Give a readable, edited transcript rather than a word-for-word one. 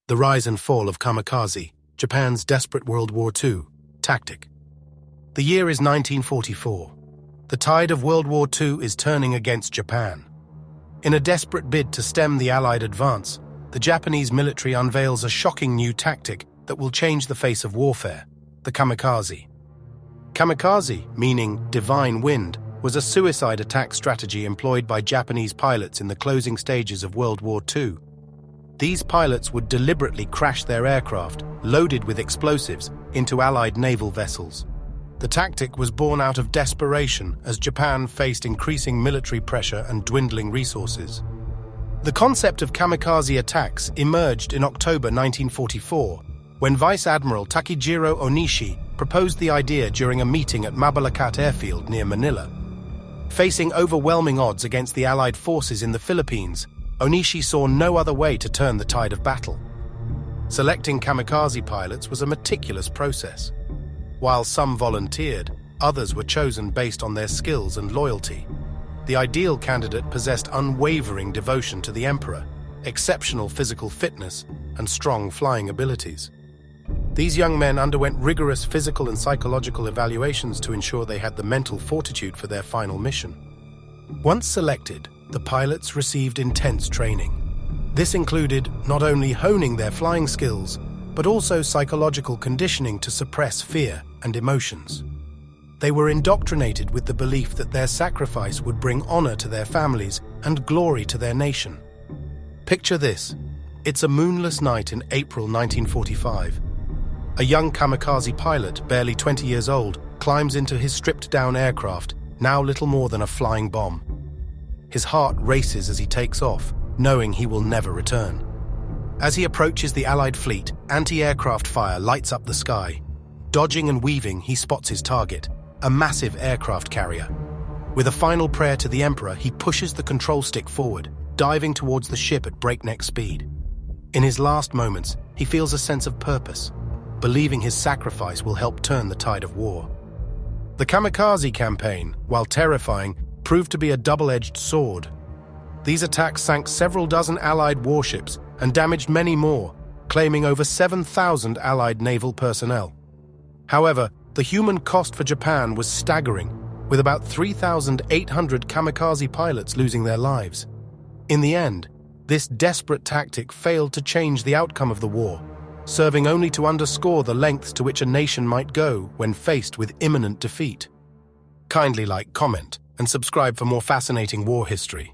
The rise and fall of kamikaze, Japan's desperate World War II tactic. The year is 1944. The tide of World War II is turning against Japan. In a desperate bid to stem the Allied advance, the Japanese military unveils a shocking new tactic that will change the face of warfare: the kamikaze. Kamikaze, meaning divine wind, was a suicide attack strategy employed by Japanese pilots in the closing stages of World War II. These pilots would deliberately crash their aircraft, loaded with explosives, into Allied naval vessels. The tactic was born out of desperation as Japan faced increasing military pressure and dwindling resources. The concept of kamikaze attacks emerged in October 1944, when Vice Admiral Takejiro Onishi proposed the idea during a meeting at Mabalacat airfield near Manila. Facing overwhelming odds against the Allied forces in the Philippines, Onishi saw no other way to turn the tide of battle. Selecting kamikaze pilots was a meticulous process. While some volunteered, others were chosen based on their skills and loyalty. The ideal candidate possessed unwavering devotion to the emperor, exceptional physical fitness, and strong flying abilities. These young men underwent rigorous physical and psychological evaluations to ensure they had the mental fortitude for their final mission. Once selected, the pilots received intense training. This included not only honing their flying skills, but also psychological conditioning to suppress fear and emotions. They were indoctrinated with the belief that their sacrifice would bring honor to their families and glory to their nation. Picture this. It's a moonless night in April 1945. A young kamikaze pilot, barely 20 years old, climbs into his stripped-down aircraft, now little more than a flying bomb. His heart races as he takes off, knowing he will never return. As he approaches the Allied fleet, anti-aircraft fire lights up the sky. Dodging and weaving, he spots his target, a massive aircraft carrier. With a final prayer to the Emperor, he pushes the control stick forward, diving towards the ship at breakneck speed. In his last moments, he feels a sense of purpose, believing his sacrifice will help turn the tide of war. The kamikaze campaign, while terrifying, proved to be a double-edged sword. These attacks sank several dozen Allied warships and damaged many more, claiming over 7,000 Allied naval personnel. However, the human cost for Japan was staggering, with about 3,800 kamikaze pilots losing their lives. In the end, this desperate tactic failed to change the outcome of the war, serving only to underscore the lengths to which a nation might go when faced with imminent defeat. Kindly like, comment, and subscribe for more fascinating war history.